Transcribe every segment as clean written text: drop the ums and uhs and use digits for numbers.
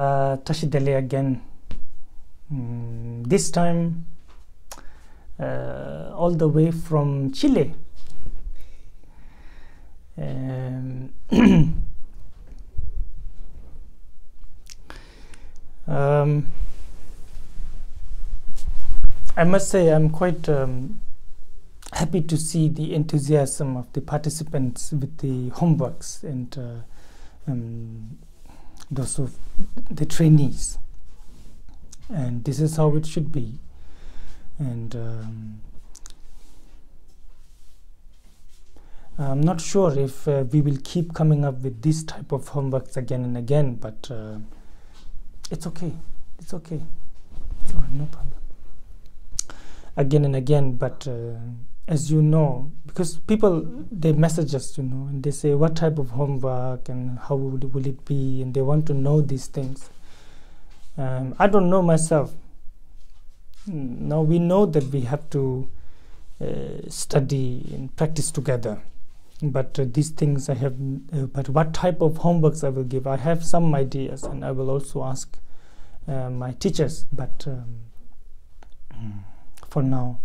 Tashidele again. This time all the way from Chile. I must say I'm quite happy to see the enthusiasm of the participants with the homeworks and those of the trainees, and this is how it should be. And I'm not sure if we will keep coming up with this type of homeworks again and again, but it's okay. It's okay. It's all right, no problem. Again and again, but as you know, because people, they message us, you know, and they say what type of homework and how will it be, and they want to know these things. I don't know myself. Now we know that we have to study and practice together, but these things I have, but what type of homeworks I will give, I have some ideas, and I will also ask my teachers, but for now.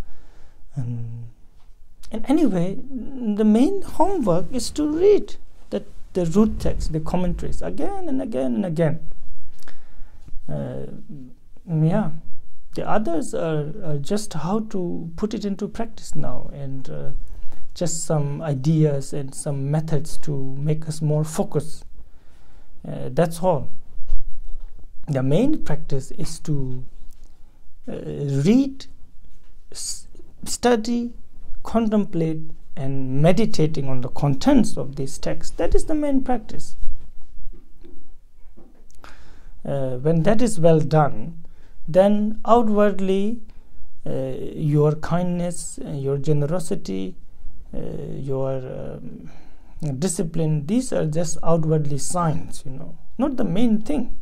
And anyway, the main homework is to read the root text, the commentaries, again and again and again. Yeah, the others are just how to put it into practice now, and just some ideas and some methods to make us more focused. That's all. The main practice is to read, study, contemplate, and meditating on the contents of this text. That is the main practice. When that is well done, then outwardly your kindness, your generosity, your discipline, these are just outwardly signs, you know, not the main thing.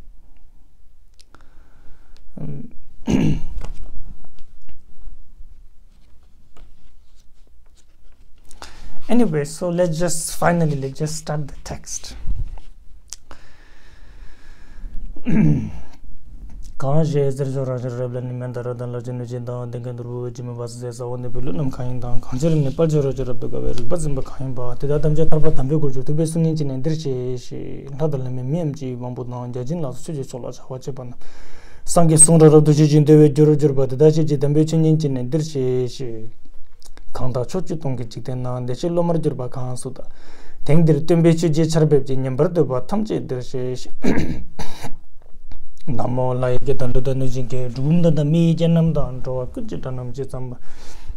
Anyway, so let's just start the text. Kanda chochu tongki chikten na deche lomar jirba kaan suda tengdir tumbechu je charbeb je nyambar doba tamche dirshe namo lai ke dandu danu jinke rumda da mi janam da antowa kujita namche zamba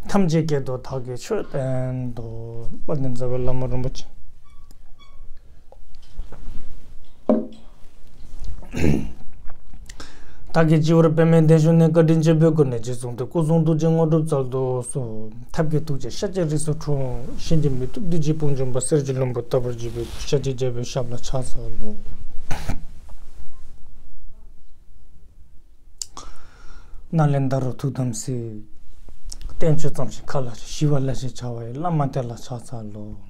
tamche ke do thage choten do badin zaga lomar rumbachi 타게 지오르 베멘 대준네 거딘제 벽고네 지송도 고송도 정어도 잘도 소 탑게 두제 샤제리소 초 신진미 뚝디지 봉좀 버서질롬 버터버지비 샤지제베 샵나 차서로 날렌다로 투담시 텐초 점시 칼라 시왈라시 차와에 라마텔라 차살로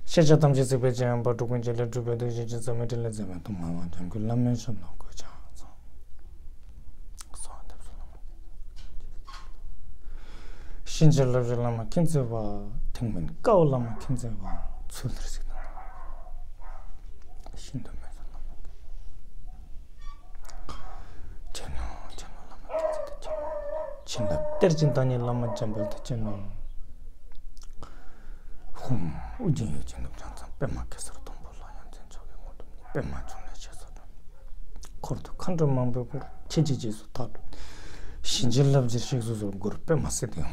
Shecha tamche sepe jayam batu kunchele drupedo shecha sametele zeme tu mawa janku lamen shom na kucha. Shinche labje lama kinze wa tingmen kao lama kinze wa tsuldersi. Shindo meza lama. Cheno lama kinze te cheno. Chinda terchintani lama jambal te cheno. 우진이 지금 장상 빼막해서 동볼라 현재 저기 모두 빼막 좀 내셔서 코르도 컨트롤만 보고 체지지수 다 신질랍지 식수소 그룹 빼막세 돼요.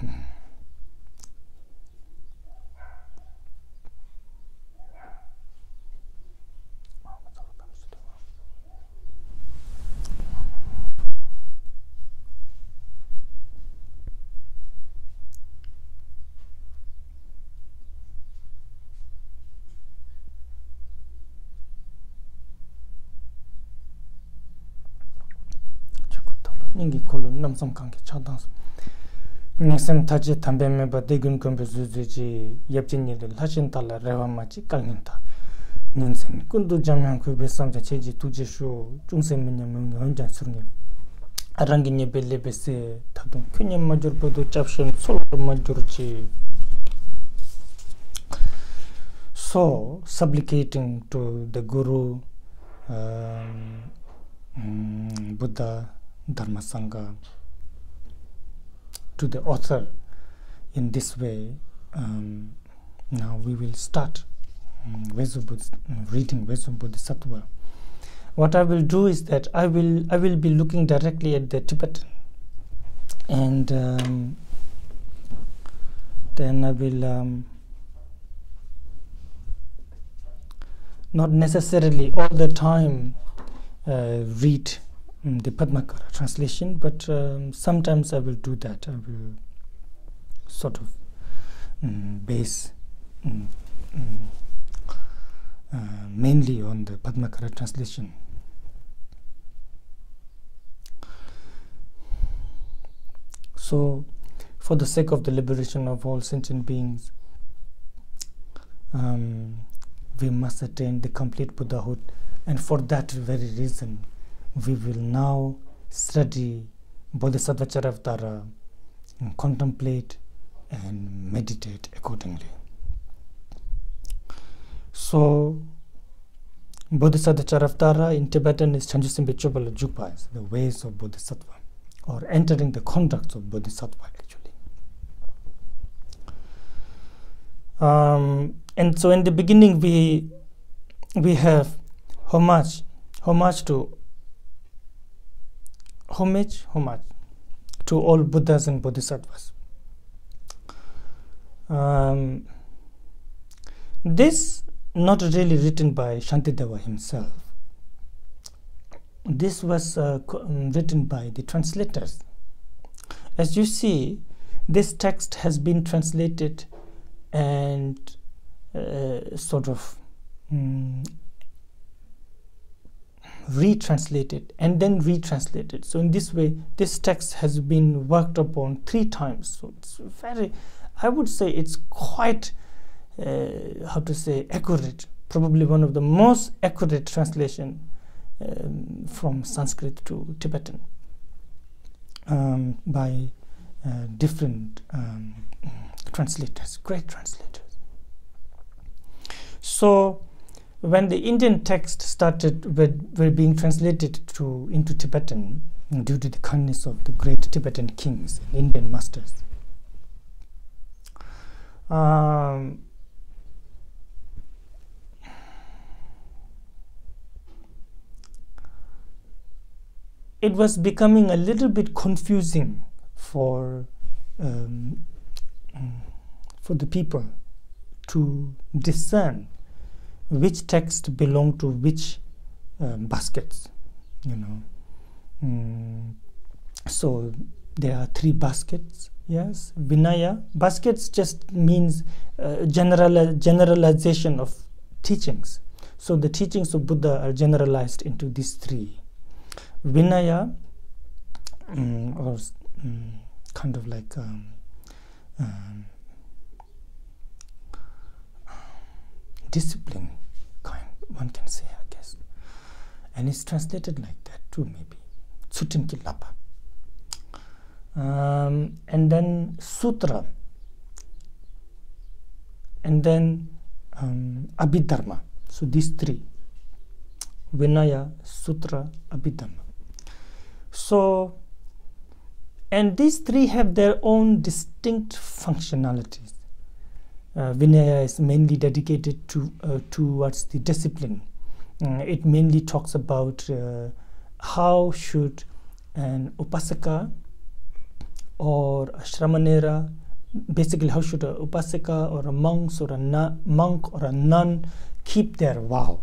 인기 콜로 남성 관계 차단서 넥섬 타지 담배매 바대군 컴퓨터지 엽진이들 하신 달라 레와마치 깔린다 Ninsen kundu jamyang ku besam ja cheji tuje shu chungse menya meng honjan surne arangi nye belle bese tadung kunye major bodo chapshen sol major chi. So supplicating to the Guru, Buddha, Dharma Sangha, to the author in this way. Now we will start reading Vesu Bodhisattva. What I will do is that I will be looking directly at the Tibetan, and then I will not necessarily all the time read the Padmakara translation, but sometimes I will do that. I will sort of base mainly on the Padmakara translation. So, for the sake of the liberation of all sentient beings, we must attain the complete Buddhahood, and for that very reason we will now study Bodhisattvacharyavatara and contemplate and meditate accordingly. So Bodhisattvacharyavatara in Tibetan is Chanjusimbe Chobala Jupa, the ways of Bodhisattva, or entering the conducts of Bodhisattva actually. And so in the beginning we have homage to all Buddhas and Bodhisattvas. This not really written by Shantideva himself. This was written by the translators. As you see, this text has been translated and sort of retranslated and then retranslated. So in this way, this text has been worked upon 3 times. So it's very, I would say it's quite, accurate. Probably one of the most accurate translation from Sanskrit to Tibetan by different translators, great translators. So when the Indian text started were being translated into Tibetan due to the kindness of the great Tibetan kings and Indian masters, it was becoming a little bit confusing for the people to discern which text belonged to which baskets, you know. So there are 3 baskets. Yes, Vinaya. Baskets just means generalization of teachings. So the teachings of Buddha are generalized into these 3. Vinaya, or kind of like discipline, one can say, I guess. And it's translated like that too, maybe. Tsutin Kilapa. And then Sutra. And then Abhidharma. So these 3. Vinaya, Sutra, Abhidharma. So, and these 3 have their own distinct functionalities. Vinaya is mainly dedicated towards the discipline. It mainly talks about how should an upasaka or a shramanera, basically how should a upasaka or a monk or a nun keep their vow,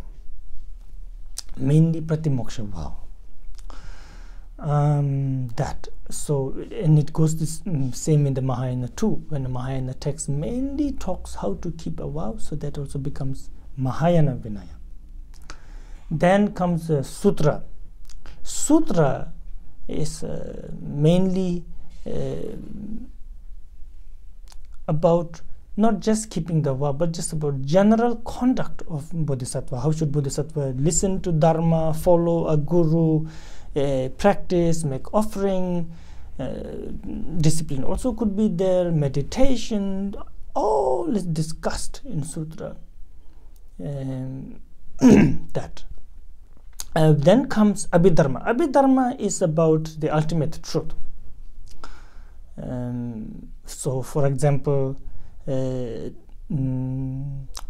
mainly pratimoksha vow. That so, and it goes this same in the Mahayana too, when the Mahayana text mainly talks how to keep a vow, so that also becomes Mahayana Vinaya. Then comes Sutra. Sutra is mainly about not just keeping the vow, but just about general conduct of Bodhisattva. How should Bodhisattva listen to Dharma, follow a guru, practice, make offering, discipline also could be there, meditation, all is discussed in Sutra. That. Then comes Abhidharma. Abhidharma is about the ultimate truth. So, for example,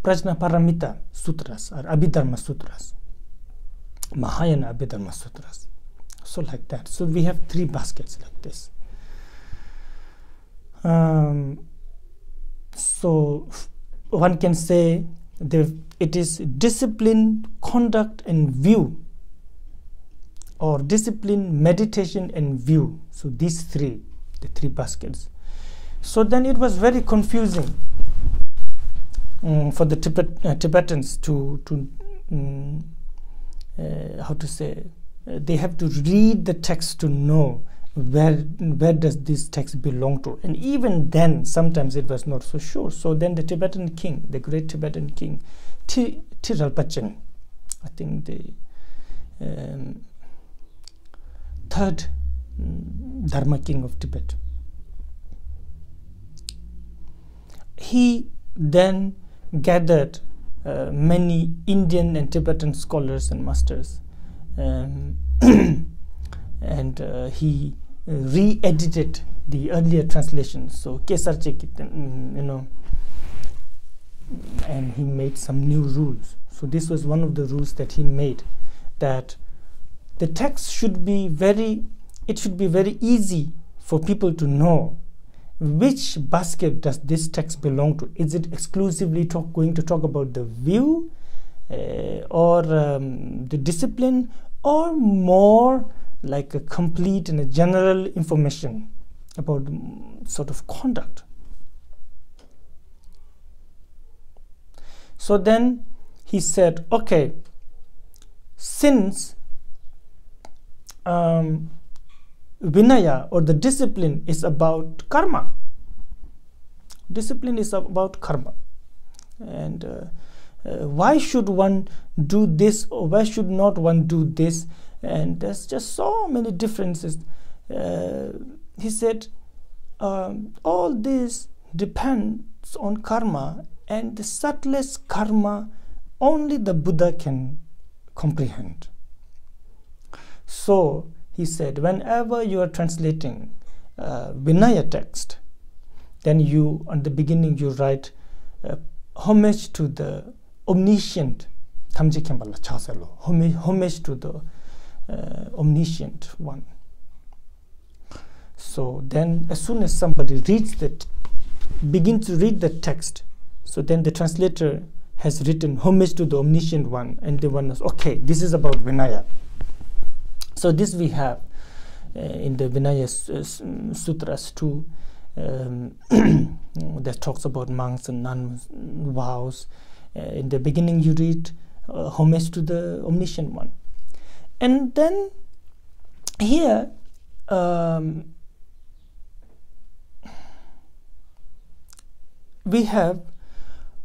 Prajnaparamita Sutras or Abhidharma Sutras, Mahayana Abhidharma Sutras. So like that. So we have 3 baskets like this. So one can say it is discipline, conduct and view, or discipline, meditation and view. So these 3, the 3 baskets. So then it was very confusing for the Tibetans to how to say, they have to read the text to know where does this text belong to, and even then sometimes it was not so sure. So then the Tibetan king, the great Tibetan king Tiralpachen, I think the 3rd Dharma king of Tibet, he then gathered many Indian and Tibetan scholars and masters, and he re-edited the earlier translations, so Kesarchik, and he made some new rules. So this was one of the rules that he made, that the text should be very easy for people to know which basket does this text belong to. Is it exclusively going to talk about the view or the discipline, or more like a complete and a general information about sort of conduct? So then he said, okay, since Vinaya or the discipline is about karma, and why should one do this or why should not one do this, and there's just so many differences. He said all this depends on karma, and the subtlest karma only the Buddha can comprehend. So he said, whenever you are translating Vinaya text, then you, on the beginning, you write homage to the omniscient, homage to the omniscient one. So then as soon as somebody begins to read the text, so then the translator has written homage to the omniscient one, and the one is, okay, this is about Vinaya. So this we have in the Vinaya Sutras too, that talks about monks and nuns, vows. In the beginning you read homage to the omniscient one. And then here we have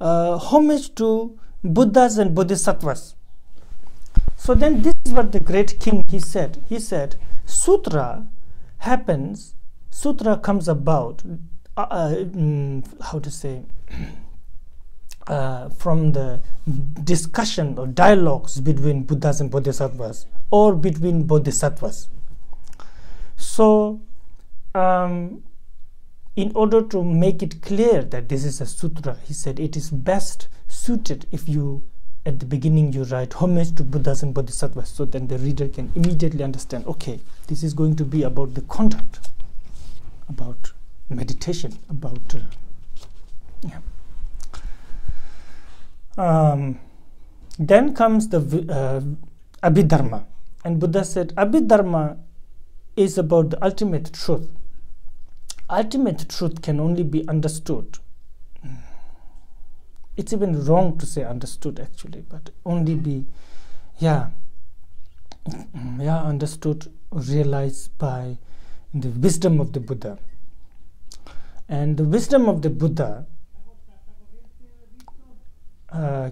homage to Buddhas and Bodhisattvas. So then this is what the great king, he said, Sutra comes about, how to say, from the discussion or dialogues between Buddhas and Bodhisattvas, or between Bodhisattvas. So in order to make it clear that this is a sutra, he said it is best suited if you, at the beginning, you write homage to Buddhas and Bodhisattvas, so then the reader can immediately understand, okay, this is going to be about the conduct, about meditation, about then comes the Abhidharma, and Buddha said Abhidharma is about the ultimate truth. Ultimate truth can only be understood. It's even wrong to say understood actually, but only be understood, realized by the wisdom of the Buddha. And the wisdom of the Buddha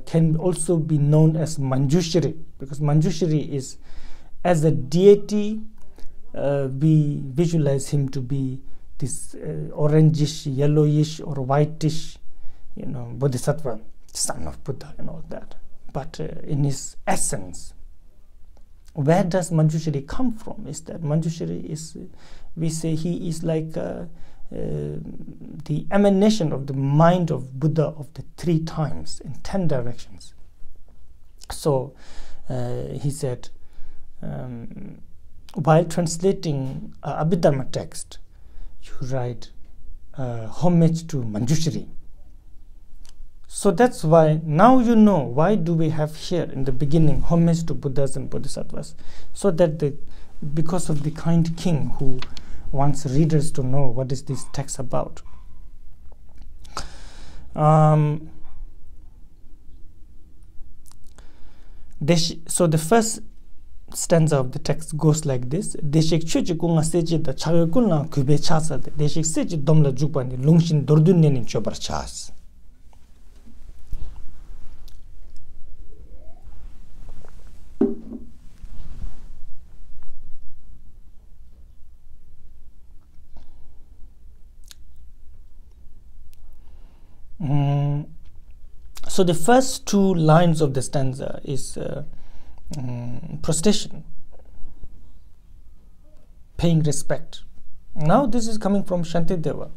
can also be known as Manjushri, because Manjushri is, as a deity, we visualize him to be this orangish, yellowish or whitish, Bodhisattva, son of Buddha and all that. But in his essence, where does Manjushri come from? Is that Manjushri is, we say he is like the emanation of the mind of Buddha of the 3 times in 10 directions. So he said, while translating Abhidharma text, you write homage to Manjushri. So that's why now you know why do we have here in the beginning homage to Buddhas and Bodhisattvas, so that because of the kind king who wants readers to know what is this text about. So the first stanza of the text goes like this: Deshik chuchi kunga seji da chagakuna kube chasa, deshik seji domla jupani lungshin dordunenin chobar chas. So the first 2 lines of the stanza is prostration, paying respect. Now this is coming from Shantideva.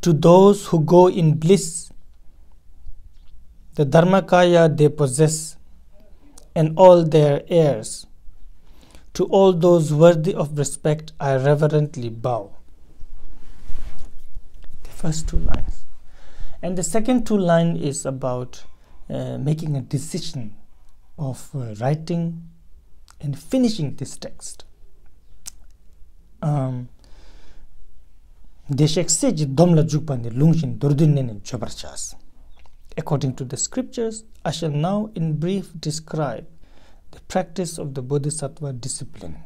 To those who go in bliss, the Dharmakaya they possess, and all their heirs. To all those worthy of respect, I reverently bow. The first 2 lines. And the second 2 lines is about making a decision of writing and finishing this text. According to the scriptures, I shall now in brief describe the practice of the Bodhisattva discipline.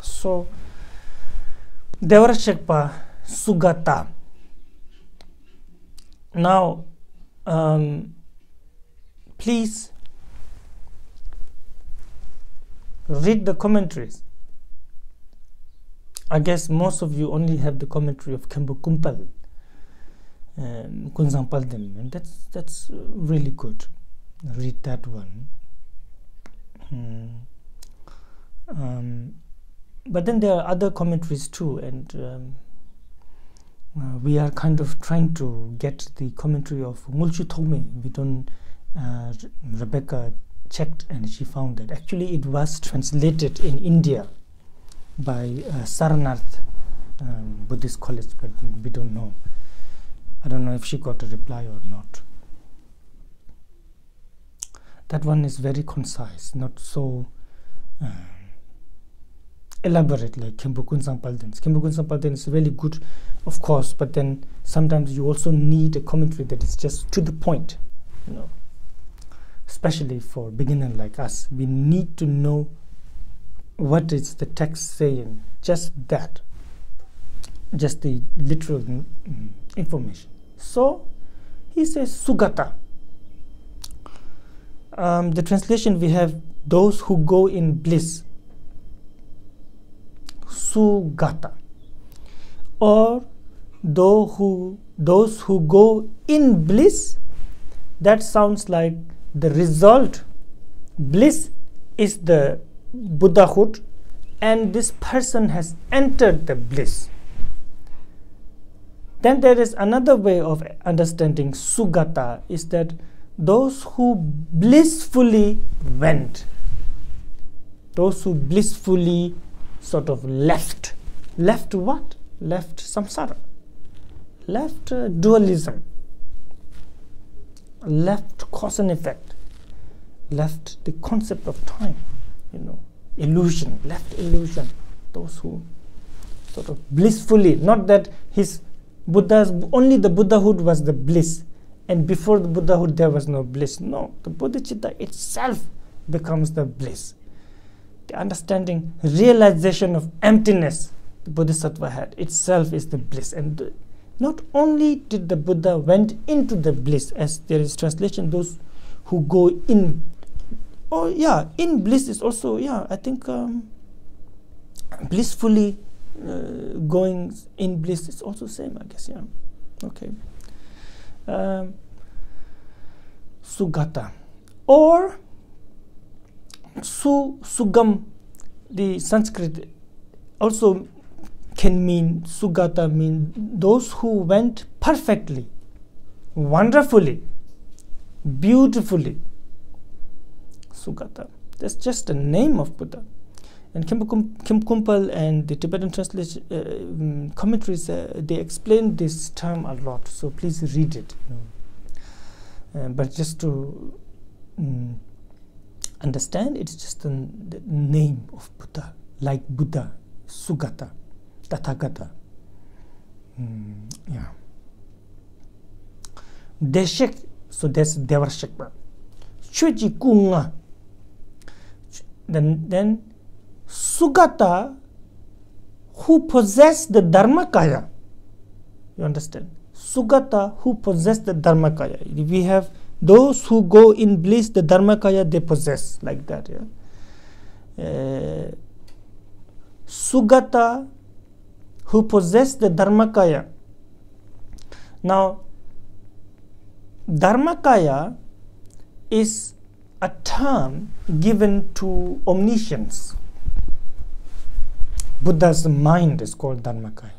So, Devara Shekpa Sugata. Now, please read the commentaries. I guess most of you only have the commentary of Kempo Kumpal, Kunzang Palden, and that's really good. Read that one. But then there are other commentaries too, and we are kind of trying to get the commentary of Ngulchu Thome. We don't. Rebecca checked and she found that actually it was translated in India by Saranarth Buddhist College, but we don't know. I don't know if she got a reply or not. That one is very concise, not so elaborate like Kempo Kunzang Palden's. Kempo Kunzang Palden is really good, of course, but then sometimes you also need a commentary that is just to the point, especially for beginner like us. We need to know what is the text saying, just that, just the literal information. So he says Sugata. The translation we have, those who go in bliss, Sugata, or those who go in bliss. That sounds like the result. Bliss is the Buddhahood, and this person has entered the bliss. Then there is another way of understanding Sugata, is that those who blissfully went, those who blissfully sort of left what? Left samsara, left dualism, left cause and effect, left the concept of time, illusion, left illusion. Those who sort of blissfully, not that only the Buddhahood was the bliss, and before the Buddhahood there was no bliss. No, the Bodhicitta itself becomes the bliss. The understanding, realization of emptiness the Bodhisattva had itself is the bliss. And not only did the Buddha went into the bliss, as there is translation, those who go in, oh yeah, in bliss is also, yeah, I think blissfully going in bliss is also same, I guess, yeah. Okay. Sugata or Sugam, the Sanskrit also can mean, Sugata mean those who went perfectly, wonderfully, beautifully. Sugata. That's just the name of Buddha. And Kim Kumpal and the Tibetan translation commentaries, they explain this term a lot. So please read it. But just to understand, it's just the name of Buddha, like Buddha, Sugata, Tathagata. Yeah. Deshek, so that's Devarshekpa. Chuji Kunga. Then Sugata, who possess the Dharmakaya. You understand? Sugata, who possess the Dharmakaya. We have those who go in bliss, the Dharmakaya they possess, like that. Yeah. Sugata, who possess the Dharmakaya. Now, Dharmakaya is a term given to omniscience. Buddha's mind is called Dharmakaya.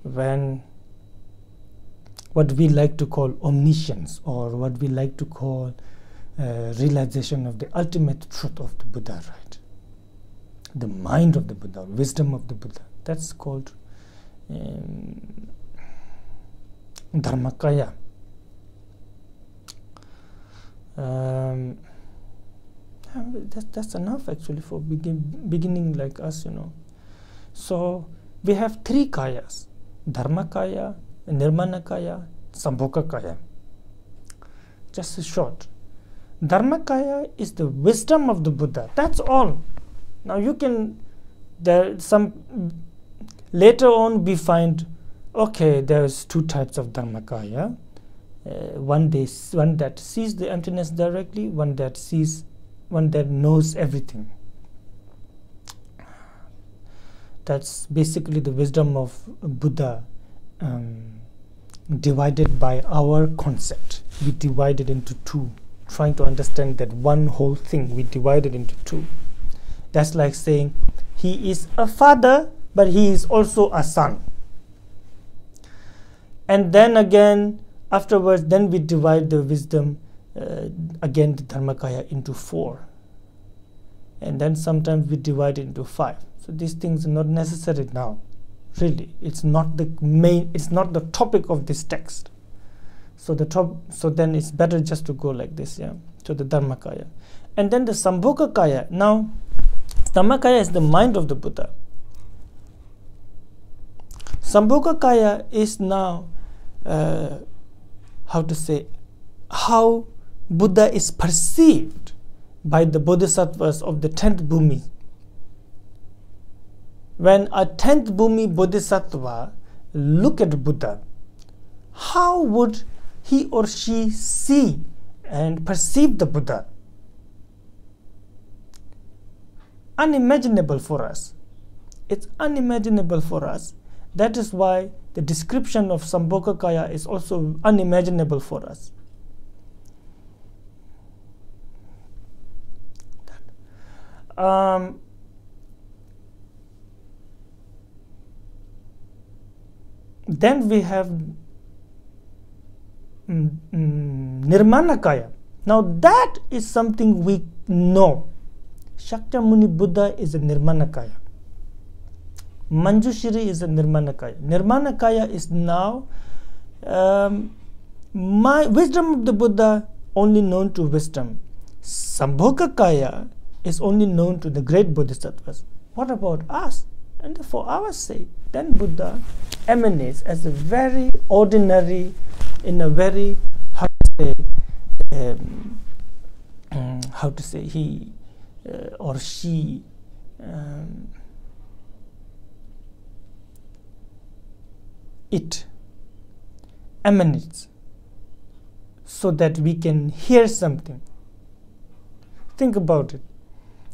When what we like to call omniscience, or what we like to call realization of the ultimate truth of the Buddha, right? The mind of the Buddha, wisdom of the Buddha, that's called Dharmakaya. That's enough actually for beginning like us, you know. So we have three kayas: Dharmakaya, Nirmanakaya, Sambhogakaya. Just short. Dharmakaya is the wisdom of the Buddha. That's all. Now you can, later on we find, okay, there's two types of Dharmakaya. One that sees the emptiness directly, one that knows everything. That's basically the wisdom of Buddha, divided by our concept. We divide it into two, trying to understand that one whole thing. We divide it into two. That's like saying he is a father, but he is also a son. And then again, afterwards, then we divide the wisdom, again the Dharmakaya, into four. And then sometimes we divide it into 5. So these things are not necessary now. Really, it's not the main, it's not the topic of this text. So then it's better just to go like this, yeah. So the Dharmakaya. And then the Sambhogakaya. Now, Dharmakaya is the mind of the Buddha. Sambhogakaya is now, how Buddha is perceived by the Bodhisattvas of the 10th Bhumi. When a 10th Bhumi Bodhisattva look at Buddha, how would he or she see and perceive the Buddha? Unimaginable for us. It's unimaginable for us. That is why the description of Sambhogakaya is also unimaginable for us. Then we have Nirmanakaya. Now that is something we know. Shakyamuni Buddha is a Nirmanakaya. Manjushri is a Nirmanakaya. Nirmanakaya is now my wisdom of the Buddha only known to wisdom. Sambhogakaya is only known to the great Bodhisattvas. What about us? And for our sake, then Buddha emanates as a very ordinary, in a very, how how to say, he or she it emanates so that we can hear something. Think about it.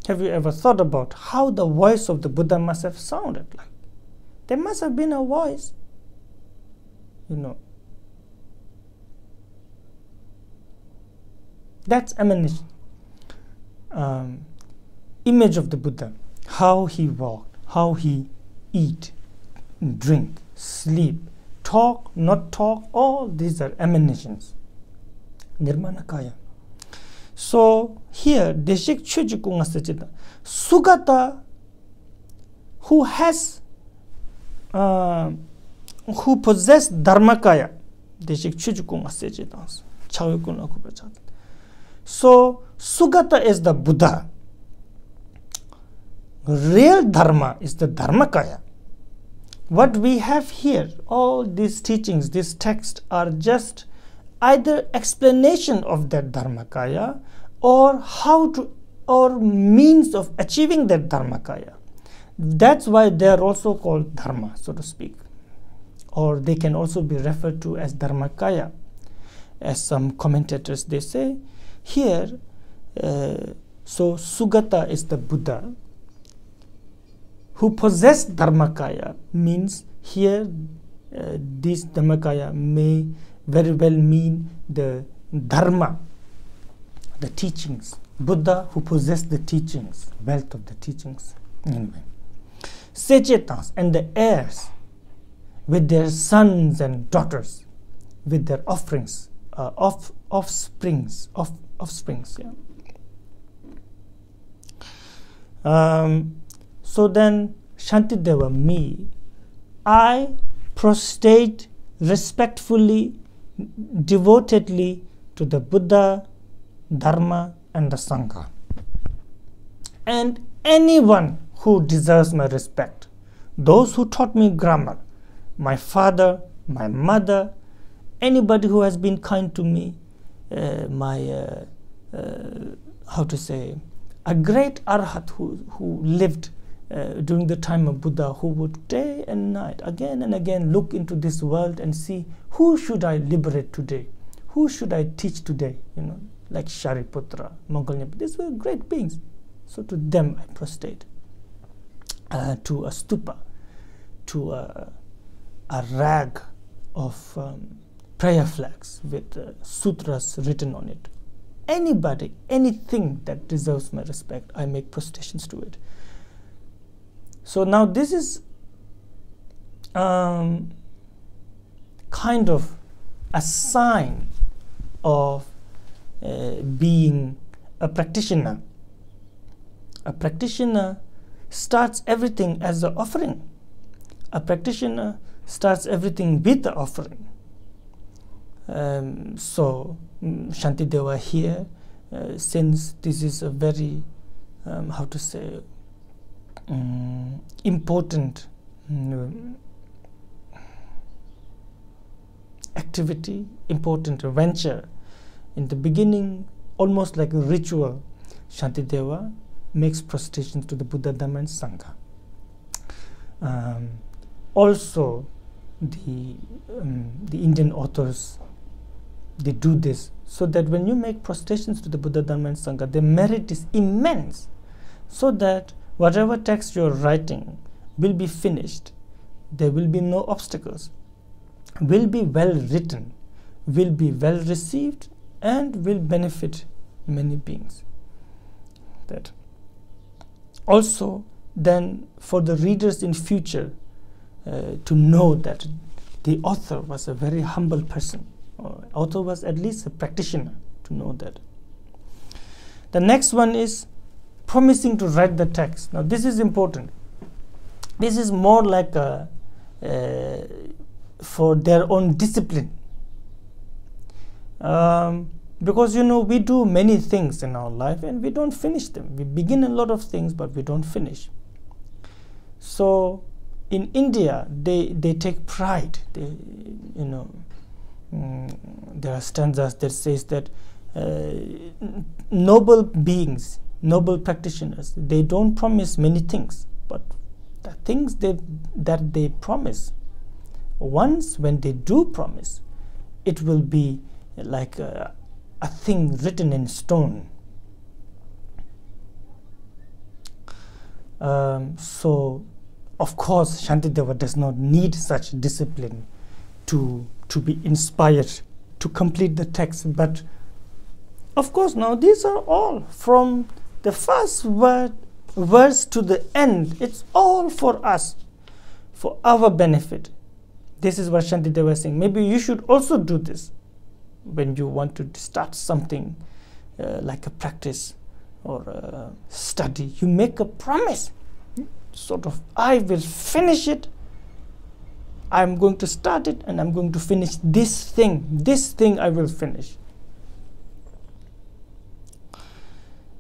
Have you ever thought about how the voice of the Buddha must have sounded like? There must have been a voice, you know. That's emanation. Image of the Buddha, how he walked, how he eat, drink, sleep, talk, not talk, all these are emanations. Nirmanakaya. So here, Deshik Chujikunga Sachita, Sugata, who has, who possess Dharmakaya, Deshik Chujikunga Sachita, Chawikuna Kupachat. So Sugata is the Buddha. Real Dharma is the Dharmakaya. What we have here, all these teachings, these texts are just either explanation of that Dharmakaya or how to, or means of achieving that Dharmakaya. That's why they are also called Dharma, so to speak. Or they can also be referred to as Dharmakaya. As some commentators, they say, here, so Sugata is the Buddha who possessed Dharmakaya, means here this Dharmakaya may very well mean the Dharma, the teachings. Buddha who possessed the teachings, wealth of the teachings. Anyway. Sechetans and the heirs with their sons and daughters, with their offerings, offsprings, yeah. So then, Shantideva, me, I prostrate respectfully, devotedly to the Buddha, Dharma, and the Sangha. And anyone who deserves my respect, those who taught me grammar, my father, my mother, anybody who has been kind to me, how to say, a great arhat who lived during the time of Buddha, who would day and night, again and again, look into this world and see who should I liberate today, who should I teach today, you know, like Shariputra, Mongolian. These were great beings. So to them I prostrate, to a stupa, to a rag of prayer flags with sutras written on it. Anybody, anything that deserves my respect, I make prostrations to it. So now this is kind of a sign of being a practitioner. A practitioner starts everything as an offering. A practitioner starts everything with the offering. So Shantideva here, since this is a very, how to say, important activity, important venture. In the beginning, almost like a ritual, Shantideva makes prostrations to the Buddha, Dhamma, and Sangha. Also, the Indian authors, they do this so that when you make prostrations to the Buddha, Dhamma, and Sangha, the merit is immense, so that whatever text you're writing will be finished. There will be no obstacles, will be well written, will be well received, and will benefit many beings. That also then for the readers in future to know that the author was a very humble person, or author was at least a practitioner, to know that. The next one is promising to write the text. Now this is important. This is more like a for their own discipline, because you know we do many things in our life and we don't finish them. We begin a lot of things but we don't finish. So in India they take pride. They, you know, there are stanzas that says that noble beings, noble practitioners, they don't promise many things, but the things that they promise, once when they do promise, it will be like a thing written in stone. So of course Shantideva does not need such discipline to be inspired to complete the text, but of course now these are all from the first verse to the end. It's all for us, for our benefit. This is what Shantideva is saying. Maybe you should also do this when you want to start something like a practice or a study. You make a promise, sort of, I will finish it, I'm going to start it, and I'm going to finish this thing I will finish.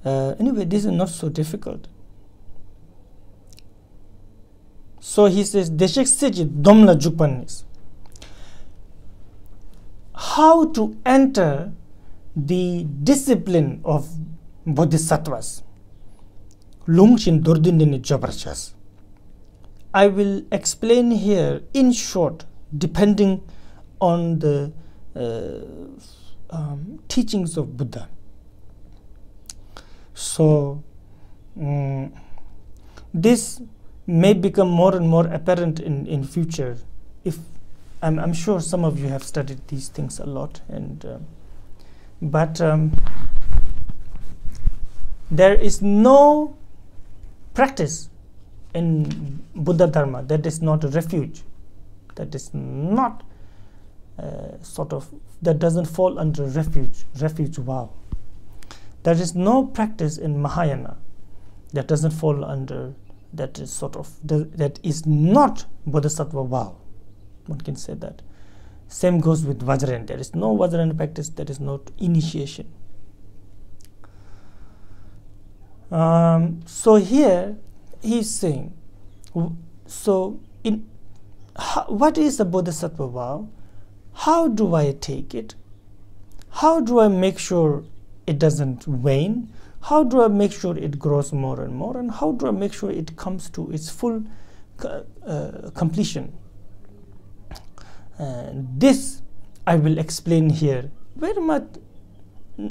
Anyway, this is not so difficult. So he says, Domla Jupanis. How to enter the discipline of bodhisattvas. Lungshin Dordindini Jabarchas. I will explain here in short, depending on the teachings of Buddha. So this may become more and more apparent in future. If I'm sure some of you have studied these things a lot, and but there is no practice in Buddha Dharma that is not a refuge, that is not that doesn't fall under refuge vow. There is no practice in Mahayana that doesn't fall under, that is that is not Bodhisattva vow. One can say that. Same goes with Vajrayana. There is no Vajrayana practice that is not initiation. So here he is saying, so what is a Bodhisattva vow? How do I take it? How do I make sure it doesn't wane? How do I make sure it grows more and more? And how do I make sure it comes to its full completion? This I will explain here very much.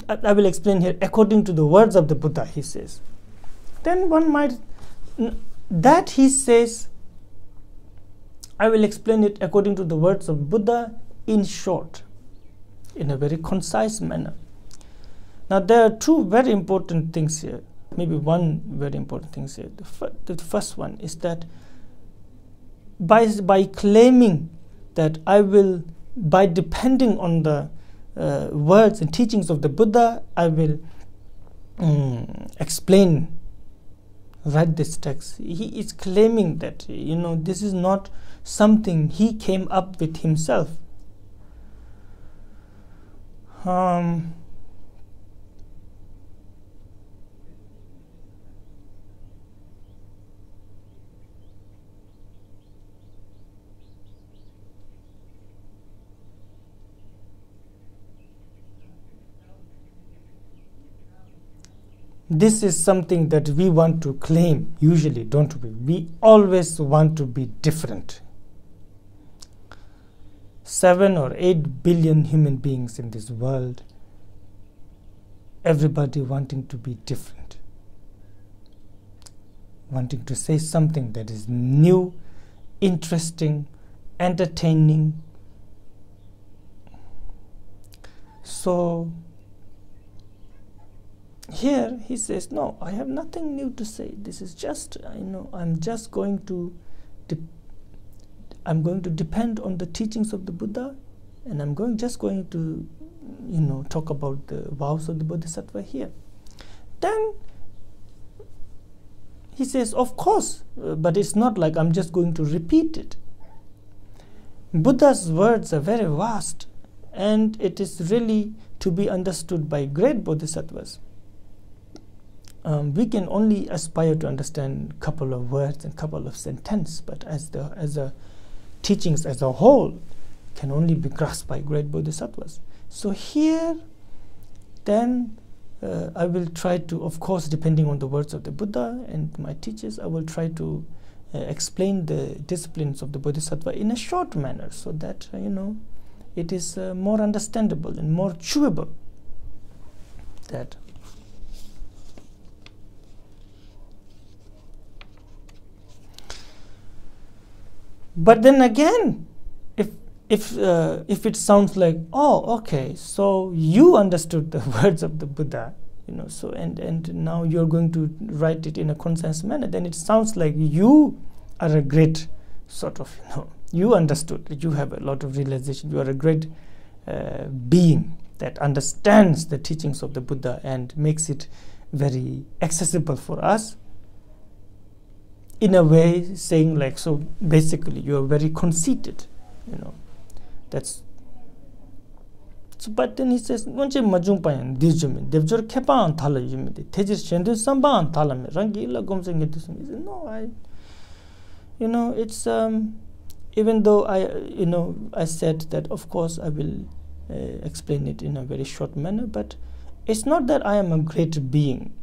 I will explain here according to the words of the Buddha, he says. Then one might, that he says, I will explain it according to the words of Buddha in short, in a very concise manner. Now there are two very important things here, maybe one very important thing here. The first one is that by claiming that I will, by depending on the words and teachings of the Buddha, I will write this text. He is claiming that, this is not something he came up with himself. This is something that we want to claim, usually, don't we? We always want to be different. 7 or 8 billion human beings in this world, everybody wanting to be different, wanting to say something that is new, interesting, entertaining. So here he says, no, I have nothing new to say. This is just, I'm just going to depend on the teachings of the Buddha, and I'm just going to talk about the vows of the Bodhisattva here. Then he says, of course, but it's not like I'm just going to repeat it. Buddha's words are very vast, and it is really to be understood by great bodhisattvas. We can only aspire to understand a couple of words and a couple of sentences, but as a teachings as a whole can only be grasped by great bodhisattvas. So here then I will try to, of course, depending on the words of the Buddha and my teachers, I will try to explain the disciplines of the Bodhisattva in a short manner, so that it is more understandable and more chewable. That but then again, if it sounds like, oh, okay, so you understood the words of the Buddha, so and now you're going to write it in a conscious manner, then it sounds like you are a great sort of, you understood, that you have a lot of realization, you are a great being that understands the teachings of the Buddha and makes it very accessible for us, in a way saying like, so basically you are very conceited, that's so. But then he says, no, it's even though I said that of course I will explain it in a very short manner, but it's not that I am a great being,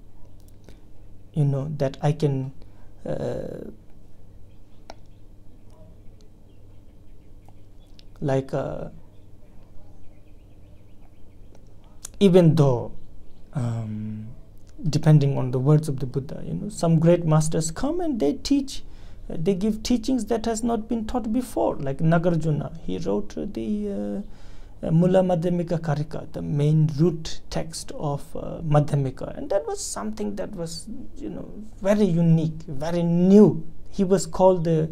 that I can even though depending on the words of the Buddha, some great masters come and they teach, they give teachings that has not been taught before, like Nagarjuna. He wrote the Mula Madhyamika Karika, the main root text of Madhyamika, and that was something that was very unique, very new. He was called the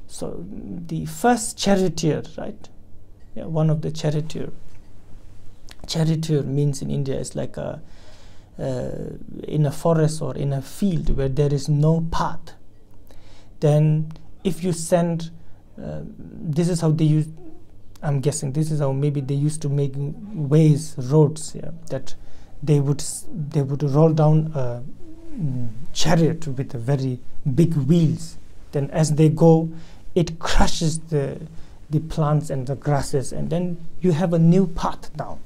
so the first charioteer, right? Yeah, one of the charioteer. Charioteer means in India is like a in a forest or in a field where there is no path. Then if you send, this is how they use, I'm guessing this is how maybe they used to make ways, roads, that they would roll down a chariot with a very big wheels. Then as they go, it crushes the plants and the grasses, and then you have a new path now.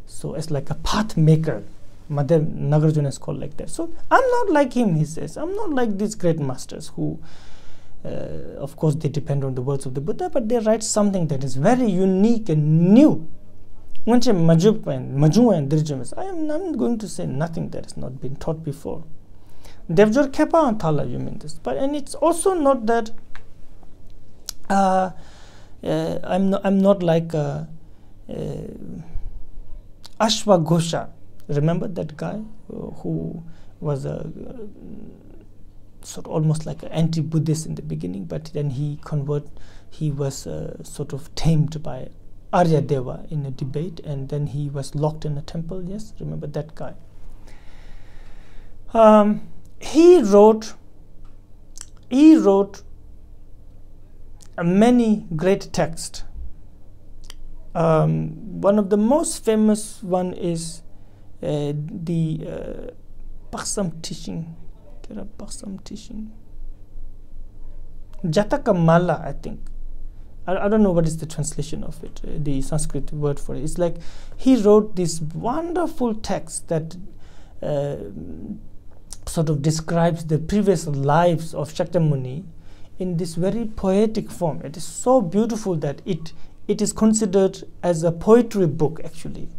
So it's like a path maker. Nagarjuna is called like that. So I'm not like him, he says. I'm not like these great masters who, of course, they depend on the words of the Buddha, but they write something that is very unique and new. I am not going to say nothing that has not been taught before. Devjor Kepa and Thala, you mean this. But and it's also not that I'm not like Ashwa Ghosha. Remember that guy who was a sort of almost like an anti-Buddhist in the beginning, but then he was sort of tamed by Arya Deva in a debate, and then he was locked in a temple. Yes, remember that guy. He wrote many great texts. One of the most famous one is the Paksam teaching. Jataka Mala, I think. I don't know what is the translation of it, the Sanskrit word for it. It's like he wrote this wonderful text that sort of describes the previous lives of Shakyamuni in this very poetic form. It is so beautiful that it is considered as a poetry book, actually.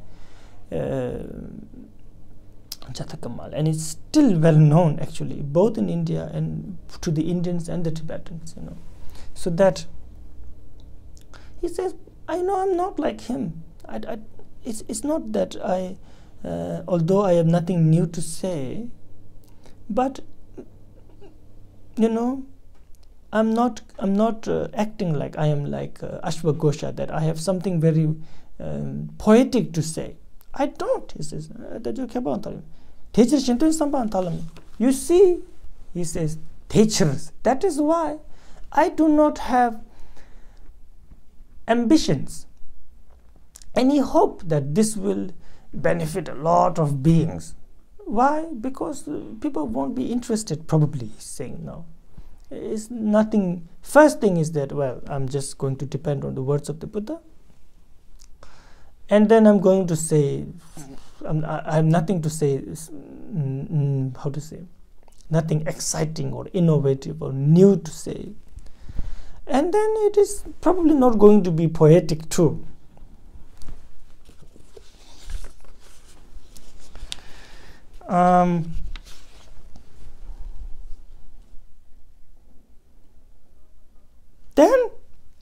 Jatakamal, and it's still well known, actually, both in India and to the Indians and the Tibetans, So that he says, I know I'm not like him. It's not that I, although I have nothing new to say, but I'm not acting like I am like Ashwagosha, that I have something very poetic to say. I don't, he says. You see, he says, teachers. That is why I do not have ambitions, any hope that this will benefit a lot of beings. Why? Because people won't be interested, probably, he's saying now. It's nothing. First thing is that, well, I'm just going to depend on the words of the Buddha. And then I'm going to say, I have nothing to say, how to say, nothing exciting or innovative or new to say. And then it is probably not going to be poetic too. Then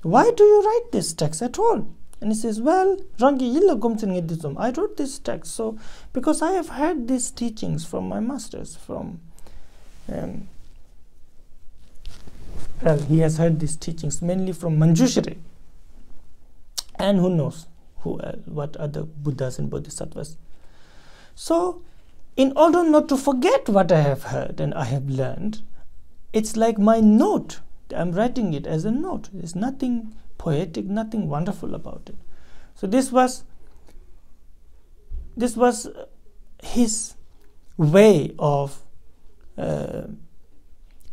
why do you write this text at all? And he says, well, I wrote this text because I have heard these teachings from my masters, from well, he has heard these teachings mainly from Manjushri, and who knows what other Buddhas and Bodhisattvas. So in order not to forget what I have heard and I have learned, it's like my note. I'm writing it as a note. There's nothing poetic, nothing wonderful about it. So this was his way of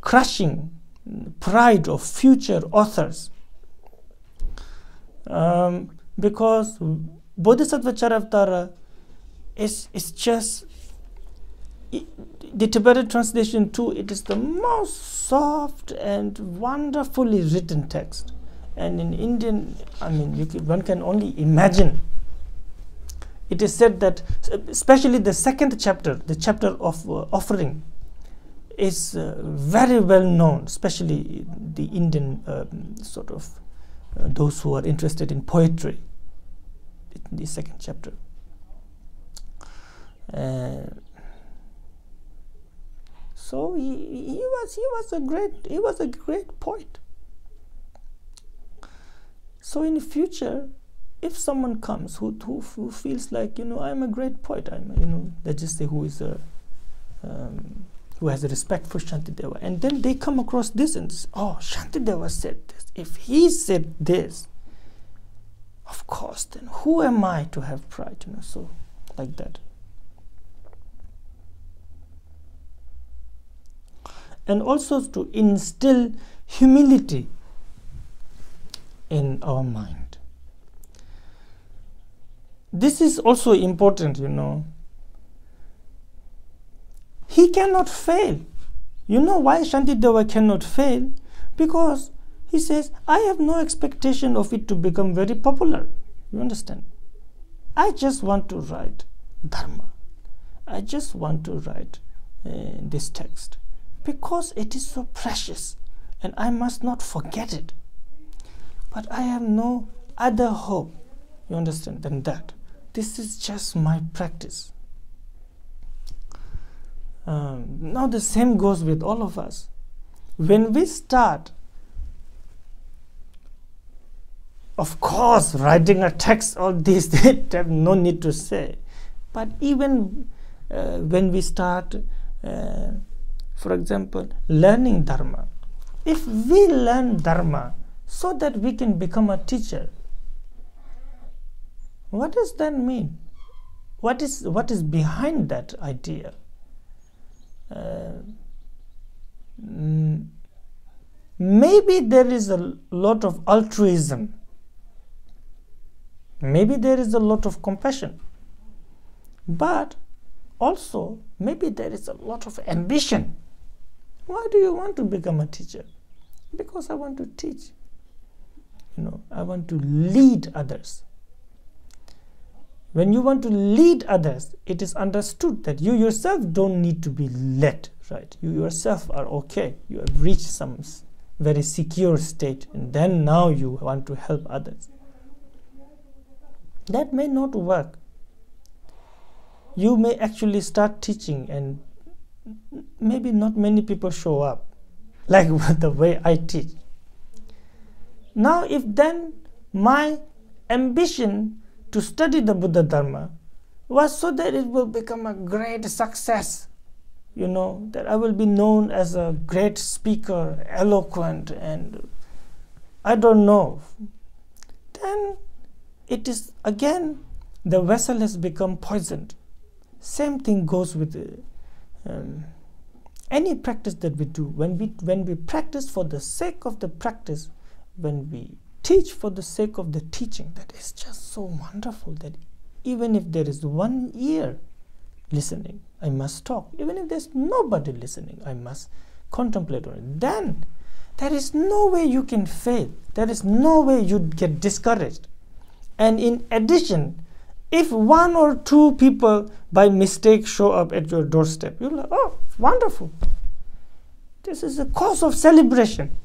crushing pride of future authors, because Bodhisattvacharyavatara is just, the Tibetan translation too, it is the most soft and wonderfully written text. And in Indian, I mean, one can only imagine. It is said that, especially the second chapter, the chapter of offering, is very well known, especially the Indian those who are interested in poetry. In the second chapter. So he was a great poet. So in the future, if someone comes who feels like, I'm a great poet, let's just say who has a respect for Shantideva, and then they come across this and say, oh, Shantideva said this. If he said this, of course, then who am I to have pride? So like that. And also to instill humility in our mind. This is also important, He cannot fail. You know why Shantideva cannot fail? Because he says, I have no expectation of it to become very popular. You understand? I just want to write Dharma. I just want to write this text because it is so precious and I must not forget it. But I have no other hope, you understand, than that. This is just my practice. Now the same goes with all of us. When we start, of course, writing a text, all this, they have no need to say. But even when we start, for example, learning Dharma, if we learn Dharma so that we can become a teacher, what does that mean? What is behind that idea? Maybe there is a lot of altruism. Maybe there is a lot of compassion. But also, maybe there is a lot of ambition. Why do you want to become a teacher? Because I want to teach. I want to lead others. When you want to lead others, it is understood that you yourself don't need to be led, right? You yourself are okay. You have reached some very secure state, and then now you want to help others. That may not work. You may actually start teaching and maybe not many people show up, like the way I teach. Now, if then my ambition to study the Buddha Dharma was so that it will become a great success, that I will be known as a great speaker, eloquent, and I don't know, then it is again, the vessel has become poisoned. Same thing goes with any practice that we do. When we practice for the sake of the practice, when we teach for the sake of the teaching. That is just so wonderful that even if there is one ear listening, I must talk. Even if there's nobody listening, I must contemplate on it. Then there is no way you can fail. There is no way you'd get discouraged. And in addition, if one or two people by mistake show up at your doorstep, you're like, oh, wonderful. This is a cause of celebration.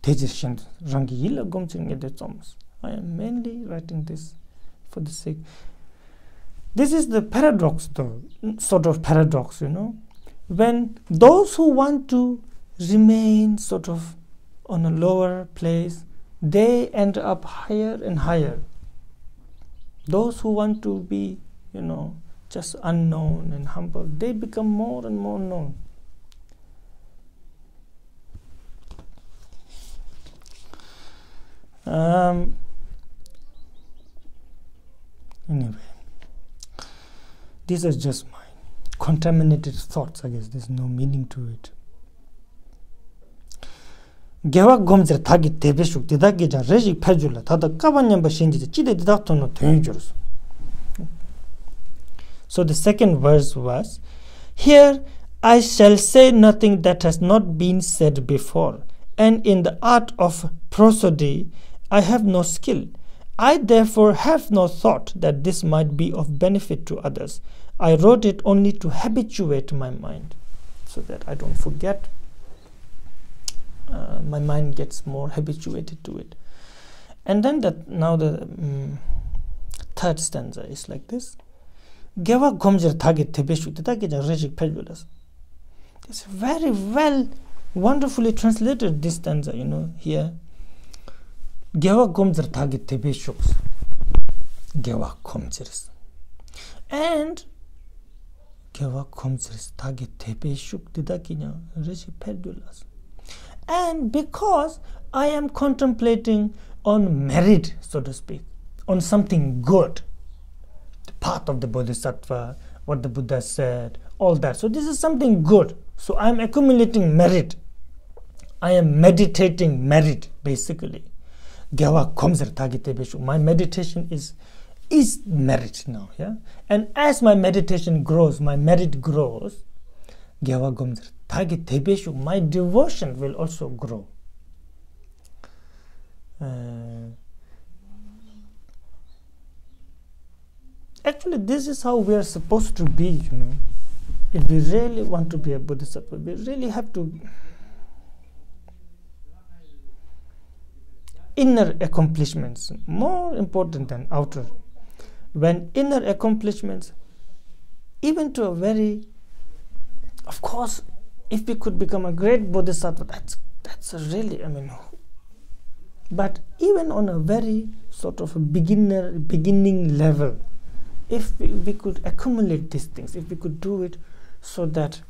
I am mainly writing this for the sake. This is the paradox, though, sort of paradox, you know. When those who want to remain sort of on a lower place, they end up higher and higher. Those who want to be, you know, just unknown and humble, they become more and more known. Anyway, these are just my contaminated thoughts. I guess there's no meaning to it. Gewa gomzer thagi tebeshuk didagi jan reji pajula tada kabanyamba shinji chide didatono tenjurus. So the second verse was, here I shall say nothing that has not been said before, and in the art of prosody I have no skill. I therefore have no thought that this might be of benefit to others. I wrote it only to habituate my mind, so that I don't forget. My mind gets more habituated to it. And then now the third stanza is like this. Gewa gomjer thagi tebeshu titagi jan rejik pejulas. It's very well, wonderfully translated, this stanza, you know, here. Gewa gomjer thagi tebeshuks. Gewa gomjeres. And Gewa gomjeres thagi tebeshuk titagi jan rejik pejulas. And because I am contemplating on merit, so to speak, on something good, the path of the Bodhisattva, what the Buddha said, all that. So this is something good. So I am accumulating merit. I am meditating merit, basically. My meditation is merit now, yeah. And as my meditation grows, my merit grows, my devotion will also grow. Actually, this is how we are supposed to be, you know. If we really want to be a Bodhisattva, we really have to inner accomplishments, more important than outer. When inner accomplishments, even to a very, of course, if we could become a great Bodhisattva, that's a really, I mean, but even on a very sort of a beginning level, if we could accumulate these things, if we could do it so that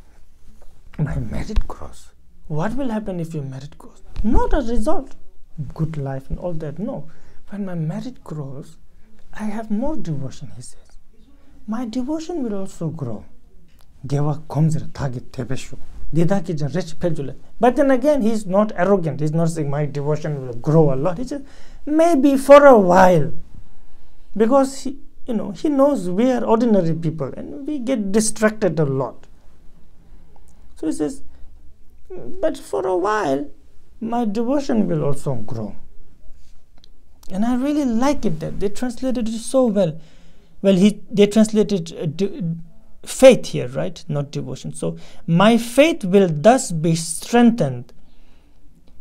my merit grows. What will happen if your merit grows? Not a result, good life and all that, no. When my merit grows, I have more devotion, he says. My devotion will also grow. But then again, he's not arrogant. He's not saying my devotion will grow a lot. He says maybe for a while, because he knows we are ordinary people and we get distracted a lot. So he says, but for a while, my devotion will also grow. And I really like it that they translated it so well. Well, they translated faith here, right? Not devotion. So my faith will thus be strengthened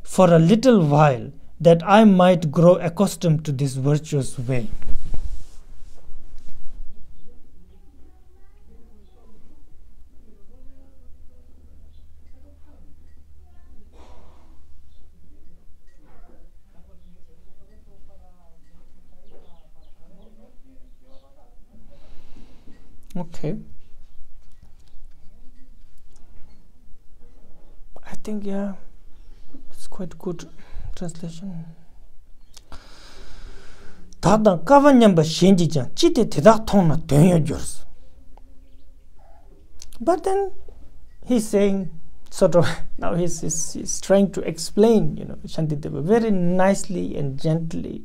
for a little while, that I might grow accustomed to this virtuous way. Okay. I think, yeah, it's quite good translation. But then he's saying sort of now he's trying to explain, Shantideva very nicely and gently.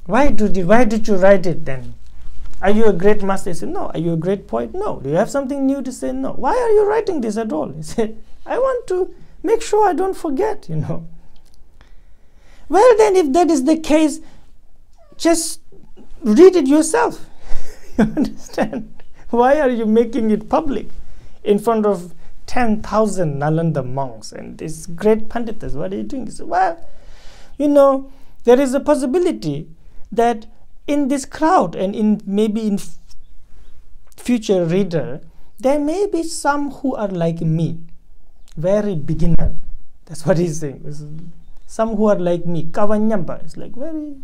Why did you write it then? Are you a great master? He said, no. Are you a great poet? No. Do you have something new to say? No. Why are you writing this at all? He said, I want to make sure I don't forget, Well, then if that is the case, just read it yourself. You understand? Why are you making it public in front of 10,000 Nalanda monks and these great panditas? What are you doing? He said, well, there is a possibility that in this crowd and maybe in future reader, there may be some who are like me, very beginner. That's what he's saying. Some who are like me, Kavanyamba is like very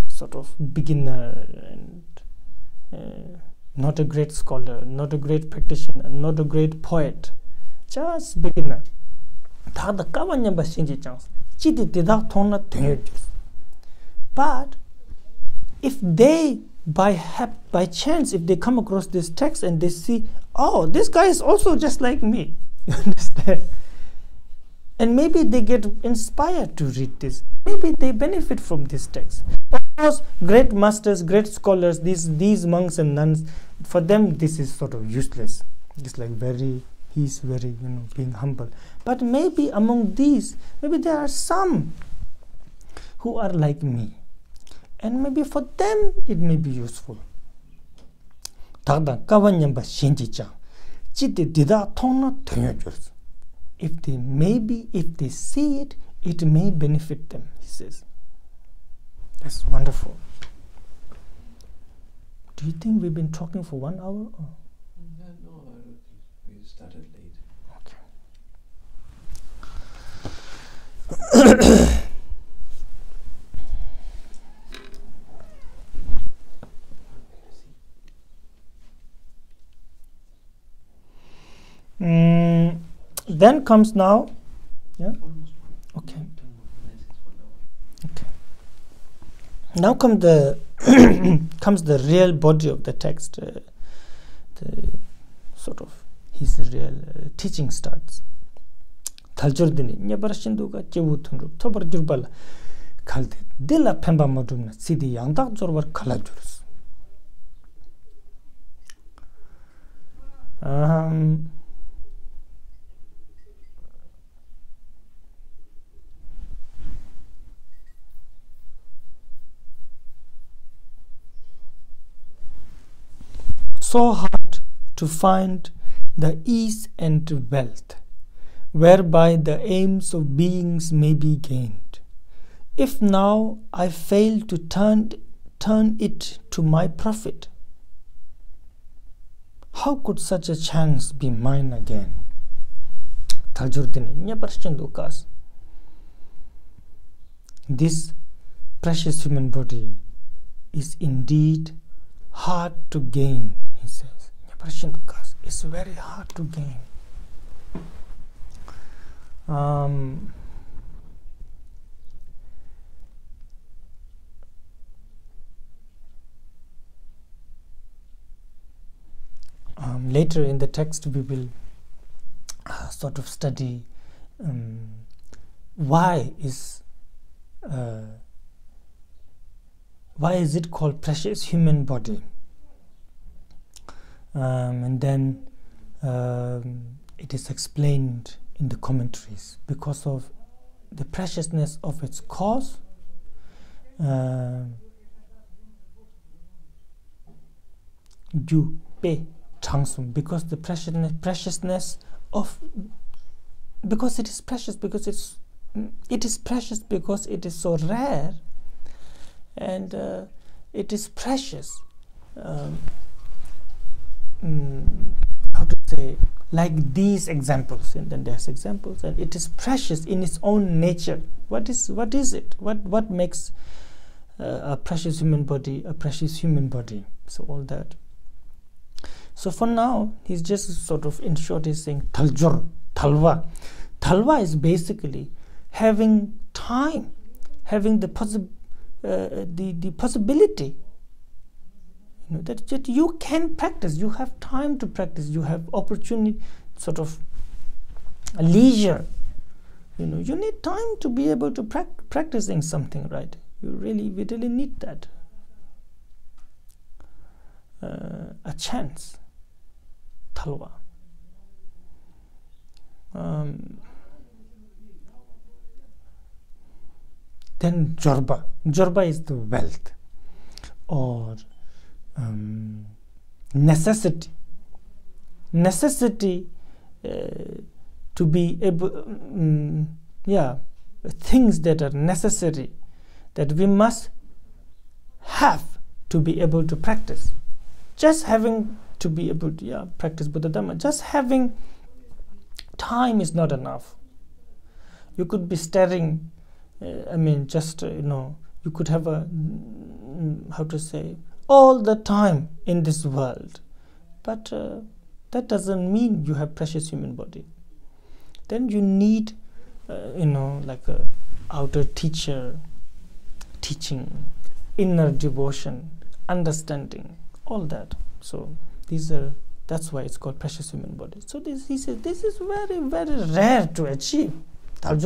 sort of beginner and not a great scholar, not a great practitioner, not a great poet, just beginner. But if they by chance, if they come across this text and they see, oh, this guy is also just like me, you understand? And maybe they get inspired to read this. Maybe they benefit from this text. Of course, great masters, great scholars, these monks and nuns, for them this is sort of useless. It's like he's very, being humble. But maybe among these, maybe there are some who are like me. And maybe for them it may be useful. If they see it, it may benefit them, he says. That's wonderful. Do you think we've been talking for 1 hour? Or? No, we started late. Okay. Then comes now, yeah. Okay. Okay. Now comes the real body of the text. The sort of his real teaching starts. Taljurdini nyabarashinduga jewutunru tobarjurbala kalde dilla pemba modumna sidi yandak jorwar kalajurus. So hard to find the ease and wealth, whereby the aims of beings may be gained. If now I fail to turn it to my profit, how could such a chance be mine again? This precious human body is indeed hard to gain, he says. It's very hard to gain. Later in the text we will sort of study why is it called precious human body, and then it is explained in the commentaries because of the preciousness of its cause, because the preciousness of, because it is precious, because it is precious because it is so rare, and it is precious, how to say, like these examples, and then there's examples, and it is precious in its own nature. What is it? What makes a precious human body a precious human body? So all that. So for now, he's just sort of, in short, he's saying taljur, talva. Talva is basically having time, having the possibility, that you can practice, you have time to practice, you have opportunity, sort of leisure. You know, you need time to be able to practicing something, right? We really need that. A chance. Talwa. Then jorba. Jorba is the wealth or necessity. Necessity to be able, things that are necessary, that we must have to be able to practice. Just having to be able to practice Buddha Dhamma, just having time is not enough. You could be staring, you could have all the time in this world, but that doesn't mean you have precious human body. Then you need, like a outer teacher, teaching, inner devotion, understanding, all that. So that's why it's called precious human body. So he says this is very, very rare to achieve. Like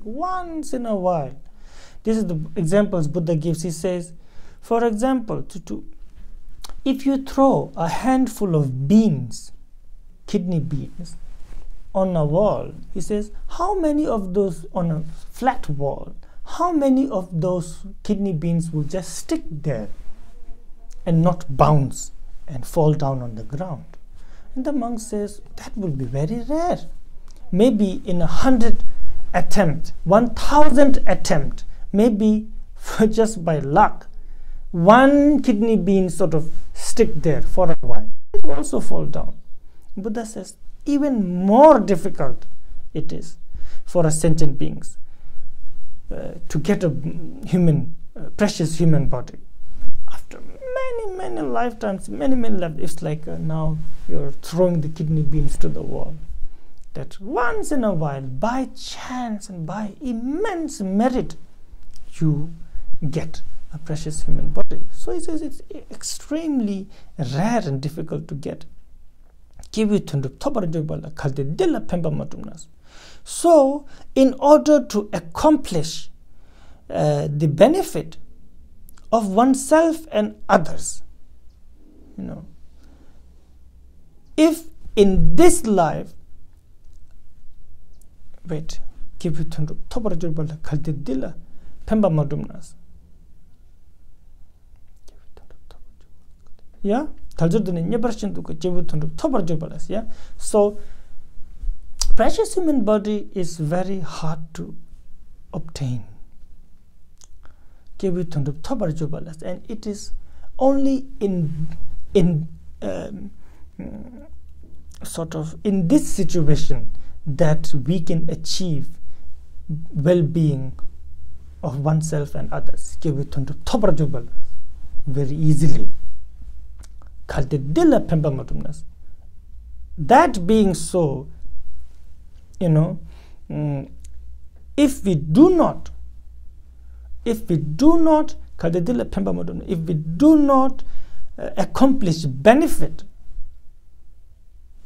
once in a while. This is the examples Buddha gives. He says, for example, if you throw a handful of beans, kidney beans, on a wall, he says, how many of those on a flat wall, how many of those kidney beans will just stick there and not bounce and fall down on the ground? And the monk says, that will be very rare. Maybe in 100 attempt, 1000 attempt, maybe just by luck, one kidney bean sort of stick there for a while. It will also fall down. Buddha says, even more difficult it is for a sentient beings to get a precious human body. After many lifetimes, many lifetimes, it's like now you're throwing the kidney beans to the wall. That once in a while, by chance and by immense merit, you get a precious human body. So he says it's extremely rare and difficult to get. So, in order to accomplish the benefit of oneself and others, if in this life, so precious human body is very hard to obtain, and it is only in this situation that we can achieve well-being of oneself and others very easily. That being so, if we do not accomplish benefit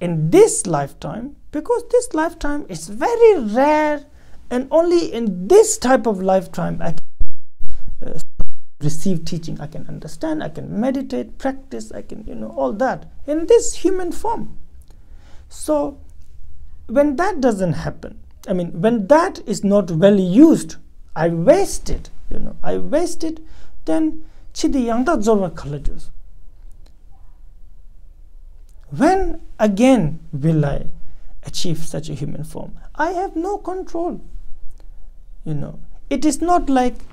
in this lifetime, because this lifetime is very rare, and only in this type of lifetime I can receive teaching, I can understand, I can meditate, practice, I can, all that in this human form. So when that doesn't happen, when that is not well used, I waste it, then chidi yangda zorwa khalajus. When again will I achieve such a human form? I have no control. It is not like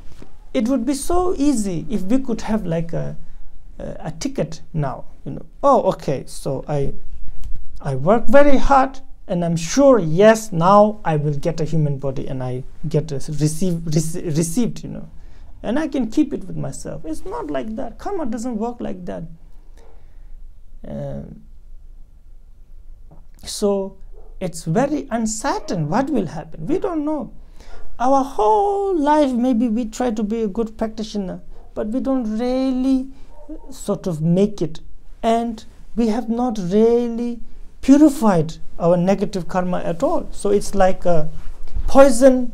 it would be so easy if we could have like a ticket now. Oh, okay, so I work very hard, and I'm sure, yes, now I will get a human body, and I get received, and I can keep it with myself. It's not like that. Karma doesn't work like that. So it's very uncertain what will happen. We don't know. Our whole life, maybe we try to be a good practitioner, but we don't really sort of make it, and we have not really purified our negative karma at all. So it's like a poison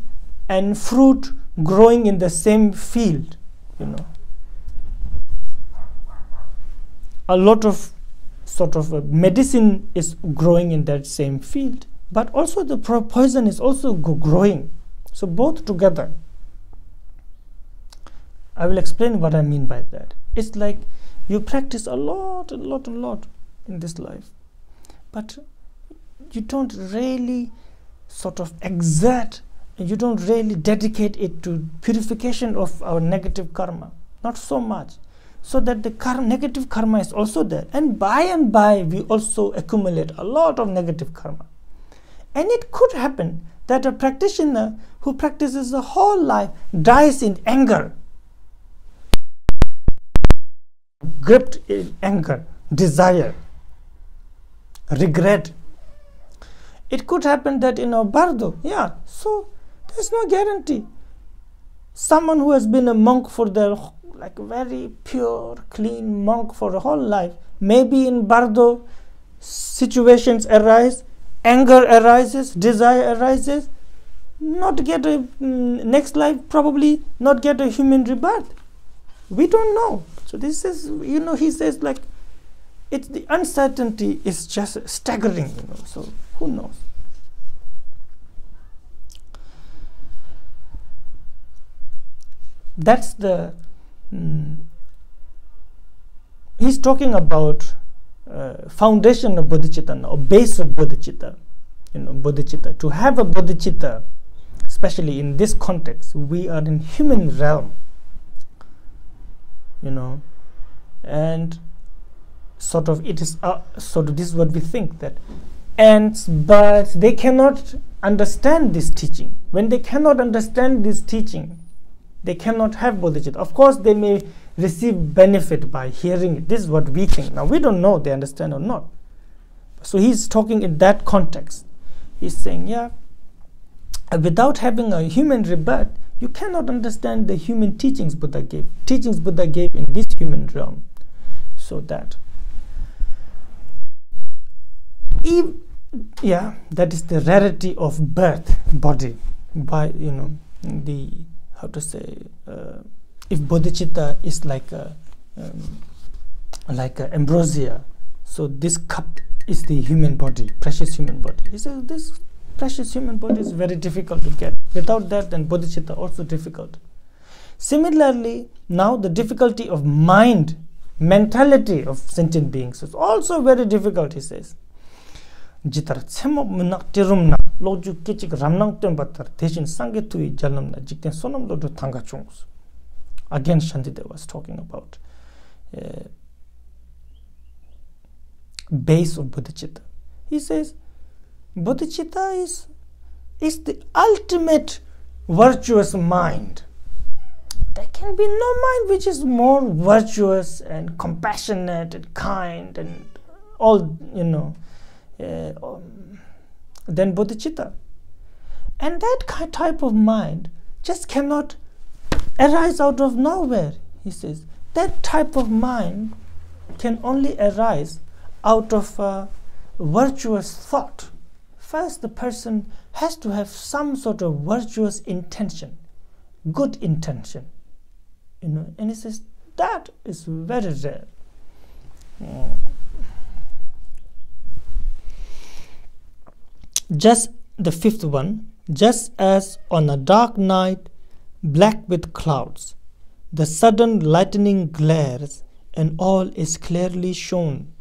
and fruit growing in the same field, you know. A lot of sort of medicine is growing in that same field, but also the poison is also growing. So both together. I will explain what I mean by that. It's like you practice a lot in this life, but you don't really sort of exert, you don't really dedicate it to purification of our negative karma. Not so much. So that the negative karma is also there. And by we also accumulate a lot of negative karma. And it could happen that a practitioner who practices the whole life dies in anger, gripped in anger, desire, regret. It could happen that in a bardo, so there's no guarantee. Someone who has been a monk for their, like very pure, clean monk for a whole life, maybe in bardo situations arise, anger arises, desire arises, not get a next life, probably not get a human rebirth. We don't know. So this is, he says, like, it's the uncertainty is just staggering, so who knows. That's the he's talking about foundation of bodhicitta now, or base of bodhicitta. Bodhicitta. To have a bodhicitta, especially in this context, we are in human realm, and sort of it is sort of this is what we think, that ants, birds, they cannot understand this teaching. When they cannot understand this teaching, they cannot have bodhicitta. Of course, they may receive benefit by hearing it. This is what we think. Now, we don't know they understand or not. So he's talking in that context. He's saying, without having a human rebirth, you cannot understand the human teachings Buddha gave. Teachings Buddha gave in this human realm. So that, that is the rarity of birth, body. By, the, how to say, if bodhicitta is like a ambrosia, so this cup is the human body, precious human body. He says this precious human body is very difficult to get. Without that, then bodhicitta also difficult. Similarly, now the difficulty of mind, mentality of sentient beings is also very difficult, he says. Jitar tsemo munak tirumna loju kichik ramnang tembatar deshin sangetui jalamna jikten sonam lodu tanga chungus. Again, Shantideva was talking about base of bodhicitta. He says bodhicitta is the ultimate virtuous mind. There can be no mind which is more virtuous and compassionate and kind and all, than bodhicitta. And that type of mind just cannot arise out of nowhere, he says. That type of mind can only arise out of virtuous thought. First, the person has to have some sort of virtuous intention, good intention, and he says that is very rare. Just the fifth one, just as on a dark night, black with clouds, the sudden lightning glares and all is clearly shown.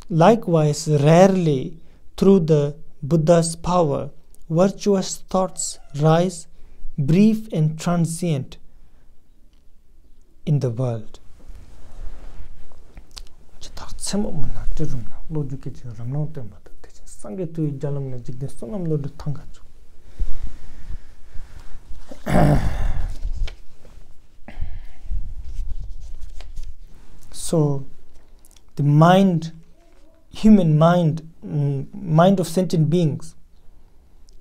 Likewise, rarely through the Buddha's power, virtuous thoughts rise, brief and transient, in the world. So the mind, human mind, mind of sentient beings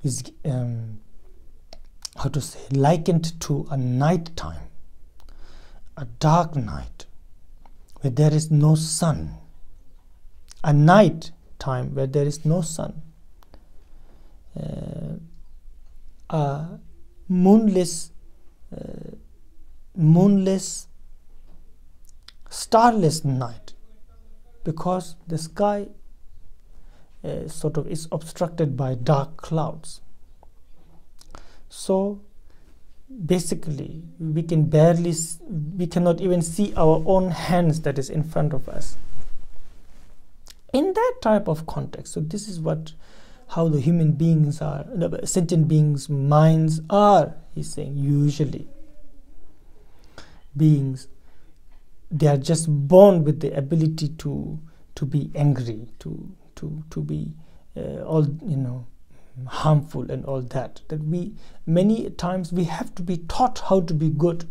is likened to a night time, a dark night where there is no sun, a night time where there is no sun, a moonless, starless night, because the sky sort of is obstructed by dark clouds. So basically we cannot even see our own hands that is in front of us. In that type of context, so this is how the human beings are, the sentient beings' minds are, he's saying. Usually beings, they are just born with the ability to be angry, to be all, harmful and all that. That we many times we have to be taught how to be good,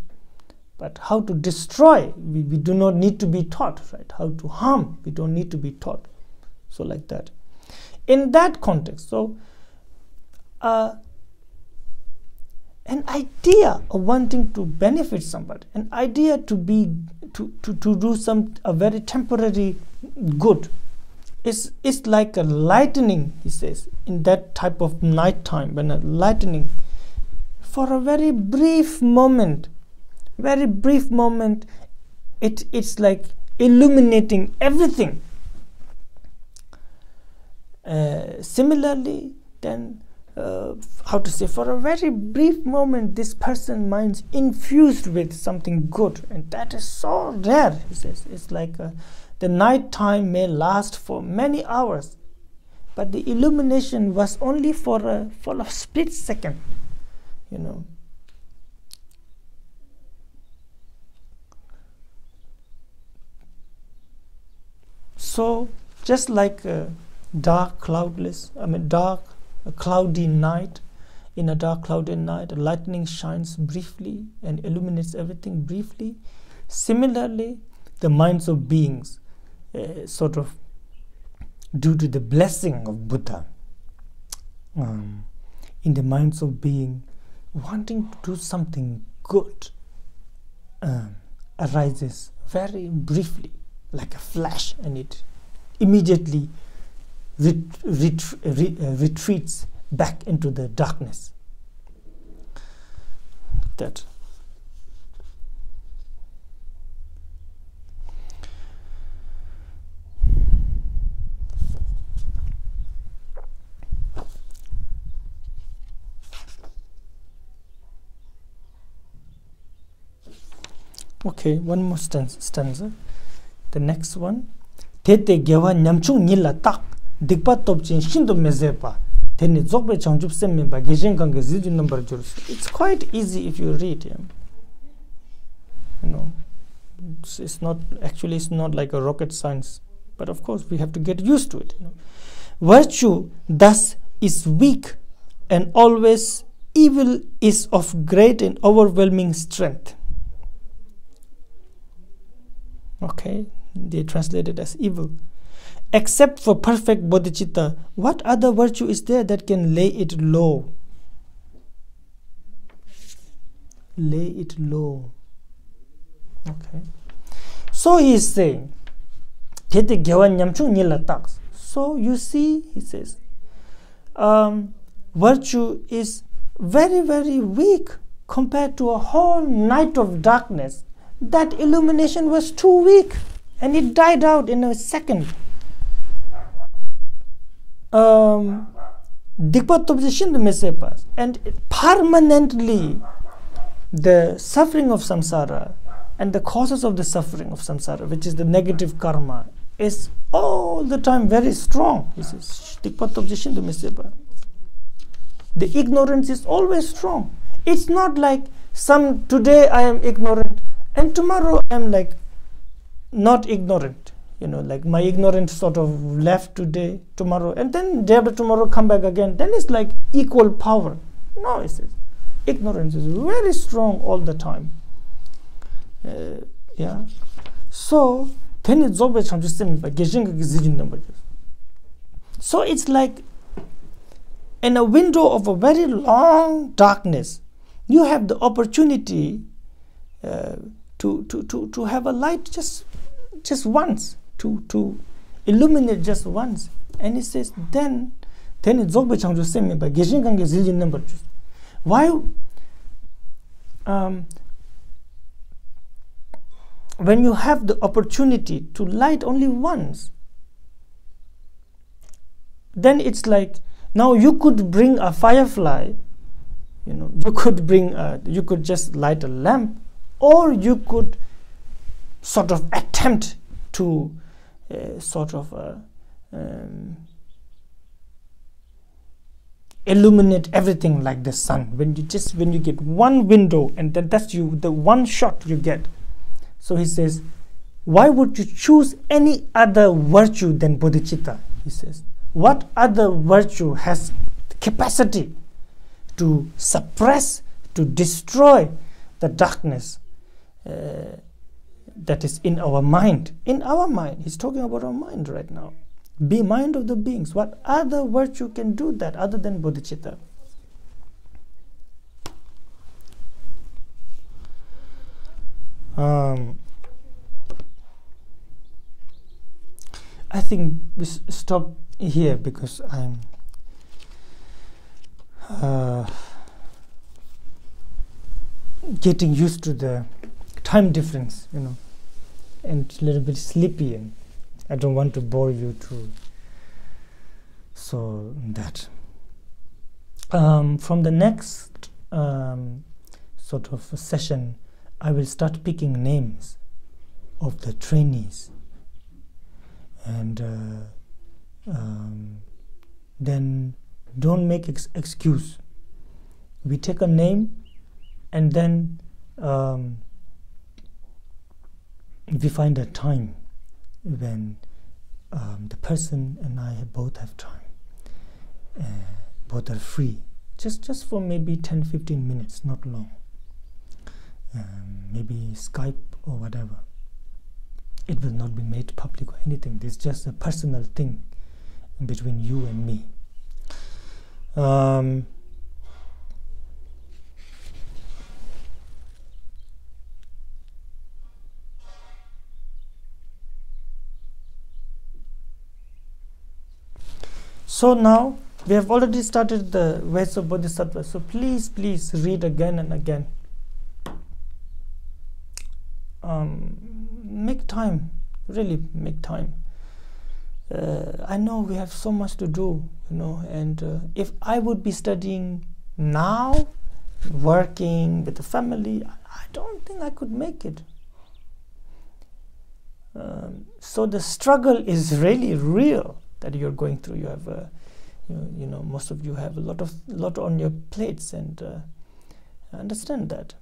but how to destroy, we do not need to be taught, right? How to harm, we don't need to be taught. So like that. In that context, so an idea of wanting to benefit somebody, an idea to do a very temporary good, is like a lightning, he says, in that type of night time, when a lightning, for a very brief moment, it's like illuminating everything. Similarly, then, for a very brief moment, this person's mind's infused with something good, and that is so rare, he says. It's like the night time may last for many hours, but the illumination was only for a split second, So just like a cloudy night, in a dark cloudy night, lightning shines briefly and illuminates everything briefly. Similarly, the minds of beings, sort of due to the blessing of Buddha, in the minds of being, wanting to do something good arises very briefly, like a flash, and it immediately retreats back into the darkness. That. Okay, one more stanza. The next one. Tete gewa nyamchung nila tak dikpa topchin shindo mezepa teni zokbe changjup semba gejen kanga ziju number jurus. It's quite easy if you read him. It's not like a rocket science, but of course we have to get used to it. Virtue thus is weak, and always evil is of great and overwhelming strength. Okay, they translate it as evil. Except for perfect bodhicitta, what other virtue is there that can lay it low? Lay it low. Okay. So he is saying, so you see, he says, virtue is very, very weak compared to a whole night of darkness. That illumination was too weak, and it died out in a second. And permanently the suffering of samsara and the causes of the suffering of samsara, which is the negative karma, is all the time very strong. This is the ignorance is always strong. It's not like today I am ignorant and tomorrow I am like not ignorant. Like my ignorance sort of left today, tomorrow, and then day after tomorrow come back again. Then it's like equal power. No, it says ignorance is very strong all the time. Yeah. So then it's always so it's like in a window of a very long darkness, you have the opportunity to have a light just once, to illuminate just once. And he says, then it's over. Why? When you have the opportunity to light only once, then it's like, now you could bring a firefly, you could just light a lamp, or you could sort of attempt to illuminate everything like the sun. When you get one window, and then that's the one shot you get. So he says, why would you choose any other virtue than bodhicitta? He says, what other virtue has the capacity to suppress, to destroy the darkness that is in our mind? In our mind. He's talking about our mind right now. Be mind of the beings. What other virtue can do that other than bodhicitta? I think we stop here because I'm getting used to the time difference, and a little bit sleepy, and I don't want to bore you too. So that from the next sort of session, I will start picking names of the trainees, and then don't make excuse. We take a name, and then we find a time when the person and I both have time, both are free, just for maybe 10-15 minutes, not long. Maybe Skype or whatever. It will not be made public or anything. This is just a personal thing between you and me. So now we have already started the ways of Bodhisattva. So please read again and again. Make time, really make time. I know we have so much to do, and if I would be studying now, working with the family, I don't think I could make it. So the struggle is really real that you're going through. You have, most of you have a lot on your plates, and I understand that.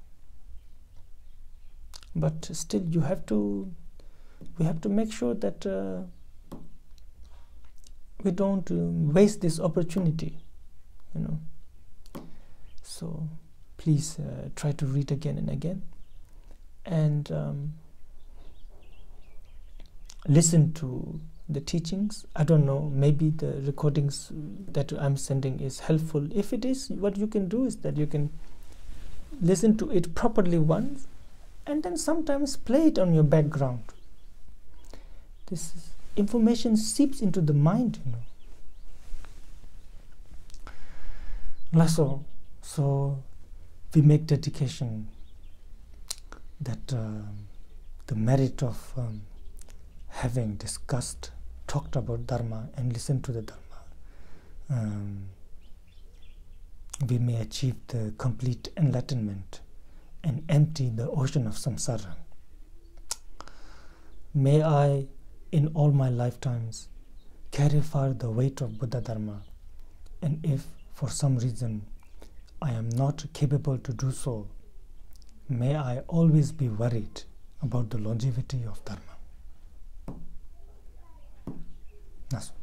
But still, we have to make sure that we don't waste this opportunity, So please try to read again and again, and listen to the teachings. I don't know, maybe the recordings that I'm sending is helpful. If it is, what you can do is that you can listen to it properly once, and then sometimes play it on your background. This information seeps into the mind, So we make dedication that the merit of having talked about Dharma and listened to the Dharma, we may achieve the complete enlightenment and empty the ocean of samsara. May I, in all my lifetimes, carry far the weight of Buddha Dharma, and if for some reason I am not capable to do so, may I always be worried about the longevity of Dharma. That's all.